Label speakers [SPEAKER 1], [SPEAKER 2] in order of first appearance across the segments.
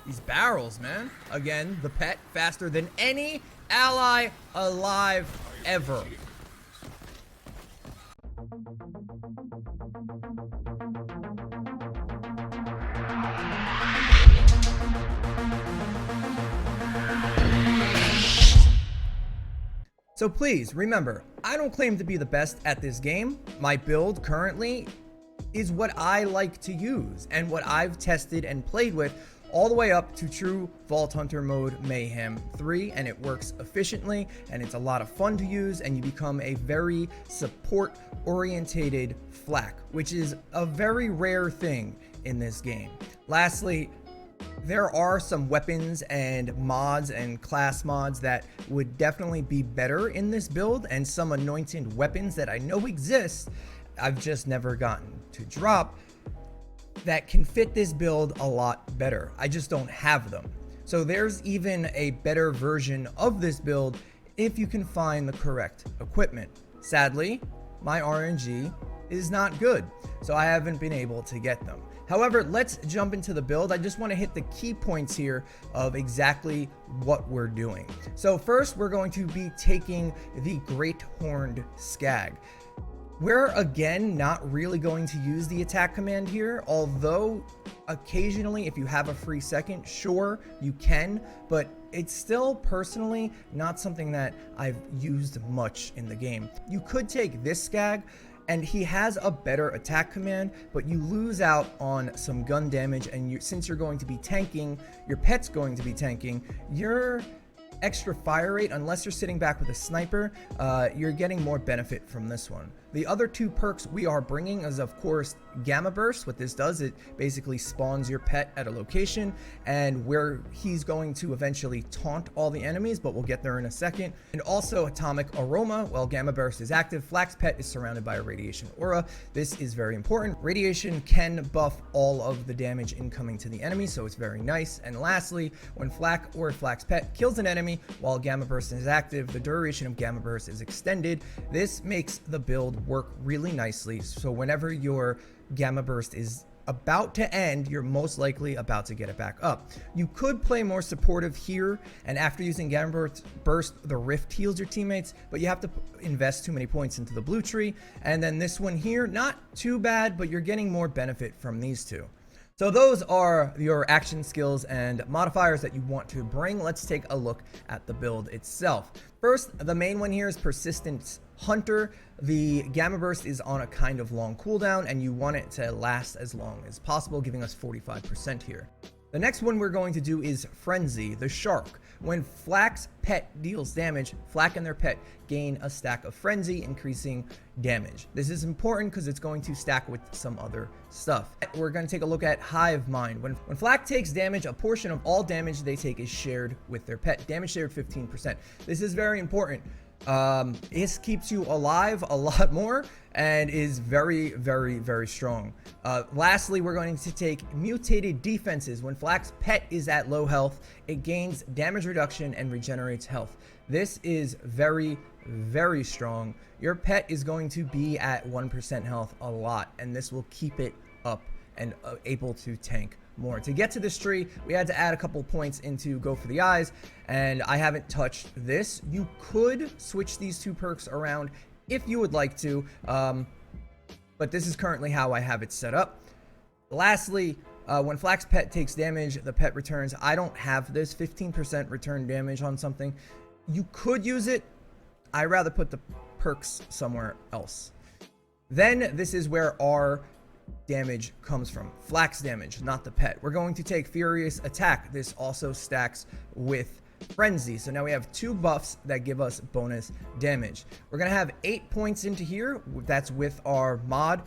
[SPEAKER 1] These barrels, man. Again, the pet faster than any ally alive ever. So please remember, I don't claim to be the best at this game. My build currently is what I like to use and what I've tested and played with all the way up to true Vault Hunter mode Mayhem 3, and it works efficiently and it's a lot of fun to use, and you become a very support orientated flak, which is a very rare thing in this game. Lastly, there are some weapons and mods and class mods that would definitely be better in this build, and some anointed weapons that I know exist, I've just never gotten to drop, that can fit this build a lot better. I just don't have them. So there's even a better version of this build if you can find the correct equipment. Sadly, my RNG is not good, so I haven't been able to get them. However, let's jump into the build. I just want to hit the key points here of exactly what we're doing. So first, we're going to be taking the Great Horned Skag. We're again not really going to use the attack command here, although occasionally if you have a free second, sure, you can, but it's still personally not something that I've used much in the game. You could take this Skag, and he has a better attack command, but you lose out on some gun damage, and since you're going to be tanking, your pet's going to be tanking, your extra fire rate, unless you're sitting back with a sniper, you're getting more benefit from this one. The other two perks we are bringing is, of course, Gamma Burst. What this does, it basically spawns your pet at a location and where he's going to eventually taunt all the enemies, but we'll get there in a second. And also Atomic Aroma. While Gamma Burst is active, Flak's pet is surrounded by a radiation aura. This is very important. Radiation can buff all of the damage incoming to the enemy, so it's very nice. And lastly, when Flak or Flak's pet kills an enemy while Gamma Burst is active, the duration of Gamma Burst is extended. This makes the build work really nicely, so whenever your Gamma Burst is about to end, you're most likely about to get it back up. You could play more supportive here, and after using Gamma Burst, the Rift heals your teammates, but you have to invest too many points into the blue tree. And then this one here, not too bad, but you're getting more benefit from these two. So those are your action skills and modifiers that you want to bring. Let's take a look at the build itself. First, the main one here is Persistent Hunter. The Gamma Burst is on a kind of long cooldown, and you want it to last as long as possible, giving us 45% here. The next one we're going to do is Frenzy, the Shark. When Flak's pet deals damage, Flak and their pet gain a stack of Frenzy, increasing damage. This is important because it's going to stack with some other stuff. We're going to take a look at Hive Mind. When Flak takes damage, a portion of all damage they take is shared with their pet. Damage shared 15%. This is very important. This keeps you alive a lot more and is very, very, very strong. Lastly, we're going to take Mutated Defenses. When Flak's pet is at low health, it gains damage reduction and regenerates health. This is very, very strong. Your pet is going to be at 1% health a lot, and this will keep it up and able to tank more. To get to this tree, we had to add a couple points into Go for the Eyes, and I haven't touched this. You could switch these two perks around if you would like to, but this is currently how I have it set up. Lastly, when Flak's pet takes damage, the pet returns. I don't have this 15% return damage on something. You could use it. I'd rather put the perks somewhere else. Then this is where our damage comes from. Flak's damage, not the pet. We're going to take Furious Attack. This also stacks with Frenzy. So now we have two buffs that give us bonus damage. We're going to have 8 points into here. That's with our mod.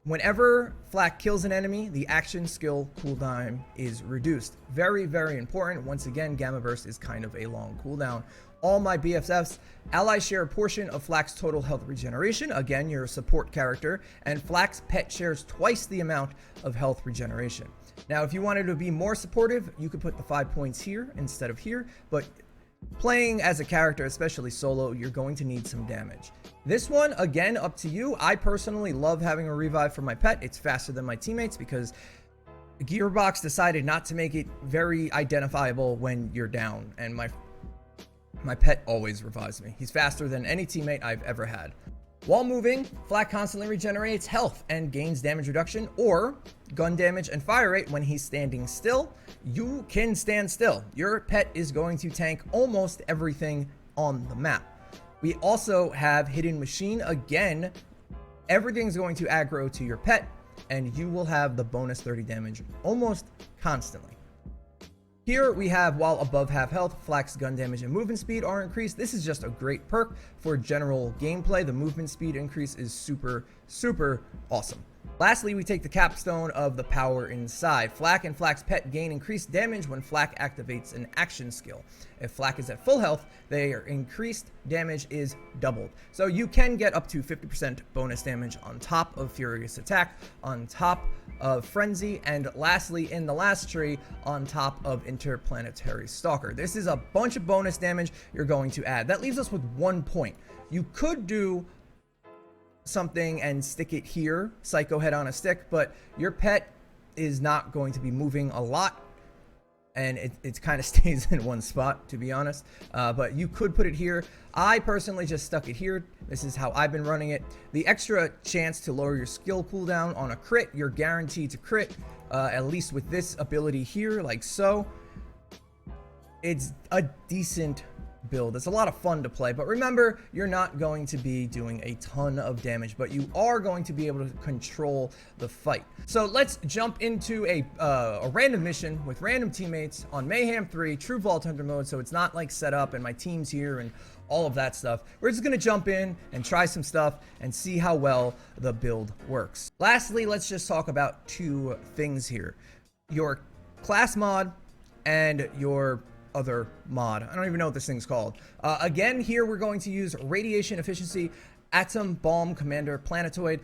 [SPEAKER 1] Whenever Flak kills an enemy, the action skill cooldown is reduced. Very, very important. Once again, Gamma Burst is kind of a long cooldown. All my BFFs, allies share a portion of Flak's total health regeneration. Again, you're a support character, and Flak's pet shares twice the amount of health regeneration. Now, if you wanted to be more supportive, you could put the 5 points here instead of here, but playing as a character, especially solo, you're going to need some damage. This one, again, up to you. I personally love having a revive for my pet. It's faster than my teammates because Gearbox decided not to make it very identifiable when you're down, and my pet always revives me. He's faster than any teammate I've ever had. While moving, Flak constantly regenerates health and gains damage reduction or gun damage and fire rate when he's standing still. You can stand still. Your pet is going to tank almost everything on the map. We also have Hidden Machine. Again, everything's going to aggro to your pet, and you will have the bonus 30 damage almost constantly. Here we have, while above half health, Flak's gun damage and movement speed are increased. This is just a great perk for general gameplay. The movement speed increase is super, super awesome. Lastly, we take the capstone of the power inside. Flak and Flak's pet gain increased damage when Flak activates an action skill. If Flak is at full health, their increased damage is doubled. So you can get up to 50% bonus damage on top of Furious Attack, on top of Frenzy, and lastly, in the last tree, on top of Interplanetary Stalker. This is a bunch of bonus damage you're going to add. That leaves us with 1 point. You could do something and stick it here, Psycho Head on a stick, but your pet is not going to be moving a lot, and it kind of stays in one spot, to be honest. But you could put it here. I personally just stuck it here. This is how I've been running it. The extra chance to lower your skill cooldown on a crit, you're guaranteed to crit, at least with this ability here, like so. It's a decent build. It's a lot of fun to play, but remember, you're not going to be doing a ton of damage, but you are going to be able to control the fight. So let's jump into a random mission with random teammates on Mayhem 3 True Vault Hunter mode, so it's not like set up and my team's here and all of that stuff. We're just gonna jump in and try some stuff and see how well the build works. Lastly, let's just talk about 2 things here: your class mod and your other mod. I don't even know what this thing's called. Again, here we're going to use radiation efficiency. Atom Bomb Commander Planetoid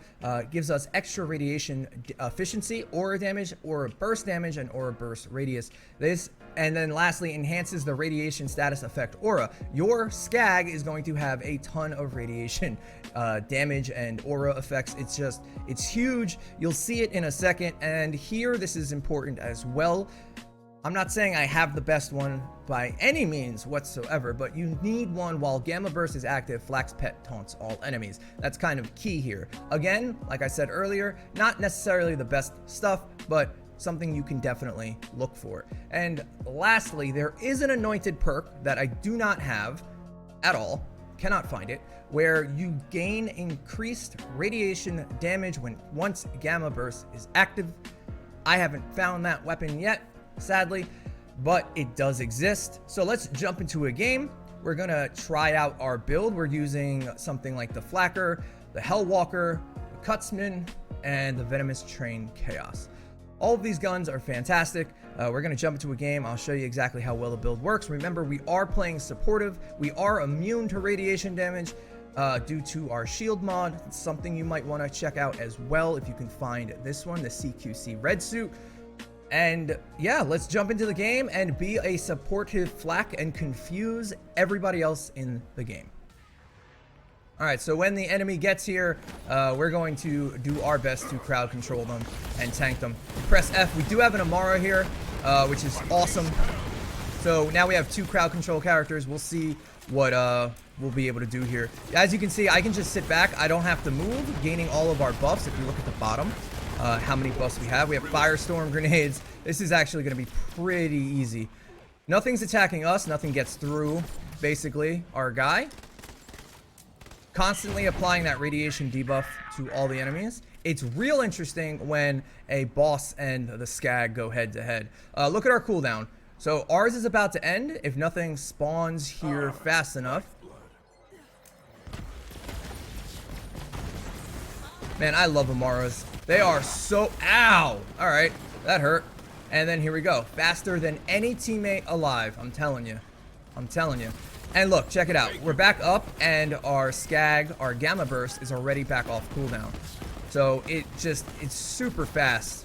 [SPEAKER 1] gives us extra radiation efficiency, aura damage, aura burst damage, and aura burst radius. This, and then lastly, enhances the radiation status effect aura. Your Skag is going to have a ton of radiation damage and aura effects. It's huge. You'll see it in a second. And here, this is important as well. I'm not saying I have the best one by any means whatsoever, but you need one while Gamma Burst is active. Flak's pet taunts all enemies. That's kind of key here. Again, like I said earlier, not necessarily the best stuff, but something you can definitely look for. And lastly, there is an anointed perk that I do not have at all, cannot find it, where you gain increased radiation damage once Gamma Burst is active. I haven't found that weapon yet, sadly, but it does exist. So let's jump into a game. We're gonna try out our build. We're using something like the Flacker, the Hellwalker, the Cutsman, and the Venomous Train Chaos. All of these guns are fantastic. We're gonna jump into a game. I'll show you exactly how well the build works. Remember, we are playing supportive. We are immune to radiation damage due to our shield mod. It's something you might wanna check out as well if you can find this one, the CQC Red Suit. And yeah, let's jump into the game and be a supportive Flak and confuse everybody else in the game. Alright, so when the enemy gets here, we're going to do our best to crowd control them and tank them. Press F. We do have an Amara here, which is awesome. So now we have 2 crowd control characters. We'll see what we'll be able to do here. As you can see, I can just sit back. I don't have to move, gaining all of our buffs. If you look at the bottom, how many buffs we have. We have Firestorm grenades. This is actually going to be pretty easy. Nothing's attacking us. Nothing gets through, basically, our guy. Constantly applying that radiation debuff to all the enemies. It's real interesting when a boss and the Skag go head to head. Look at our cooldown. So ours is about to end if nothing spawns here fast enough. Man, I love Amaras. They are so... Ow! Alright, that hurt. And then here we go. Faster than any teammate alive. I'm telling you. I'm telling you. And look, check it out. We're back up, and our Skag, our Gamma Burst, is already back off cooldown. So it's super fast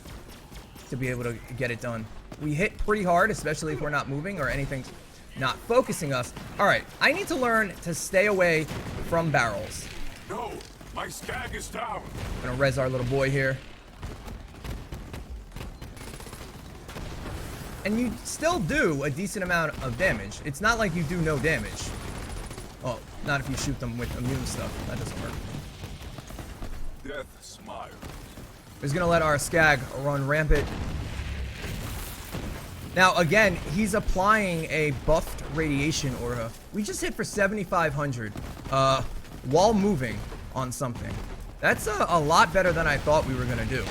[SPEAKER 1] to be able to get it done. We hit pretty hard, especially if we're not moving or anything's not focusing us. Alright, I need to learn to stay away from barrels.
[SPEAKER 2] No! My Skag is down.
[SPEAKER 1] Gonna res our little boy here. And you still do a decent amount of damage. It's not like you do no damage. Well, not if you shoot them with immune stuff. That doesn't work.
[SPEAKER 2] Death smiles.
[SPEAKER 1] He's gonna let our Skag run rampant. Now, again, he's applying a buffed radiation aura. We just hit for 7,500 while moving on something. That's a lot better than I thought we were gonna do.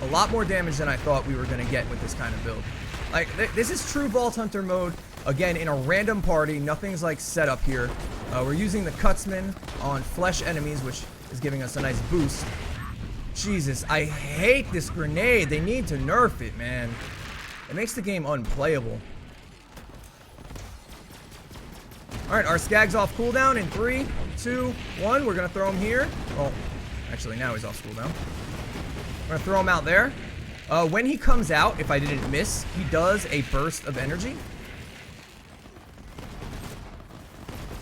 [SPEAKER 1] A lot more damage than I thought we were gonna get with this kind of build. Like, this is true Vault Hunter mode. Again, in a random party, nothing's like set up here. We're using the Cutsman on flesh enemies, which is giving us a nice boost. Jesus, I hate this grenade. They need to nerf it, man. It makes the game unplayable. Alright, our Skag's off cooldown in 3, 2, 1. We're gonna throw him here. Oh, actually, now he's off cooldown. We're gonna throw him out there. When he comes out, if I didn't miss, he does a burst of energy.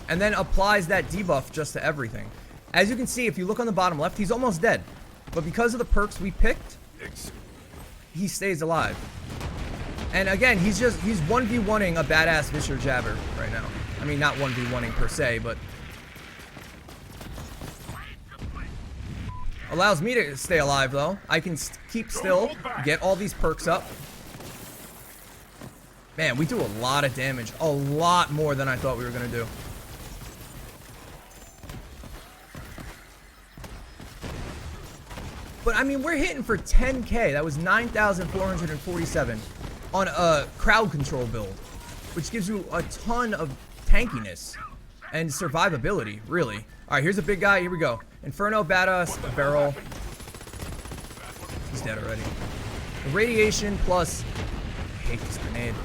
[SPEAKER 1] And then applies that debuff just to everything. As you can see, if you look on the bottom left, he's almost dead. But because of the perks we picked, he stays alive. And again, he's 1v1ing a badass Vischer Jabber right now. I mean, not 1v1ing per se, but allows me to stay alive though. I can keep still, get all these perks up. Man, we do a lot of damage. A lot more than I thought we were gonna do. But I mean, we're hitting for 10k. That was 9,447 on a crowd control build, which gives you a ton of tankiness and survivability, really. All right, here's a big guy. Here we go. Inferno, Badass, Barrel. He's dead already. The radiation plus... I hate this grenade.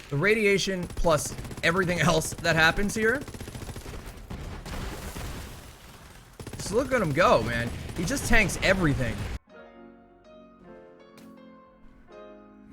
[SPEAKER 1] The radiation plus everything else that happens here. Just look at him go, man. He just tanks everything.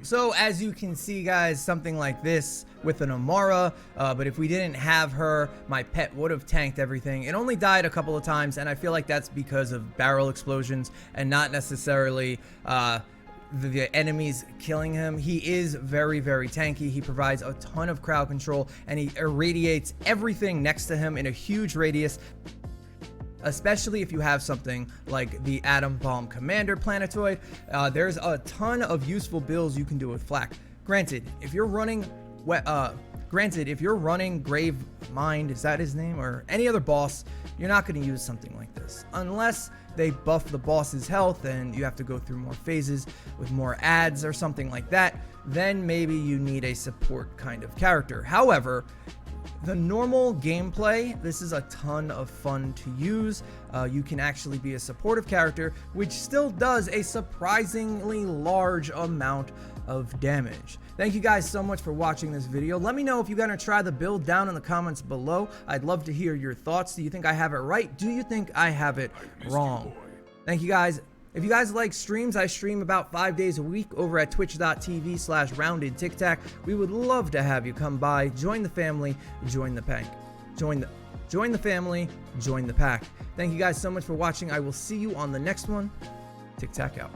[SPEAKER 1] So as you can see, guys, something like this with an Amara, but if we didn't have her, my pet would have tanked everything. It only died a couple of times, and I feel like that's because of barrel explosions and not necessarily the enemies killing him. He is very, very tanky. He provides a ton of crowd control, and he irradiates everything next to him in a huge radius. Especially if you have something like the Atom Bomb Commander Planetoid. There's a ton of useful builds you can do with Flak. Granted, if you're running Grave Mind, is that his name, or any other boss, you're not going to use something like this unless they buff the boss's health and you have to go through more phases with more ads or something like that. Then maybe you need a support kind of character. However, the normal gameplay, this is a ton of fun to use. You can actually be a supportive character, which still does a surprisingly large amount of damage. Thank you guys so much for watching this video. Let me know if you're gonna try the build down in the comments below. I'd love to hear your thoughts. Do you think I have it right? Do you think I have it wrong? Thank you guys. If you guys like streams, I stream about 5 days a week over at twitch.tv/roundedtiktak. We would love to have you come by, join the family, join the pack. Join the family, join the pack. Thank you guys so much for watching. I will see you on the next one. TikTak out.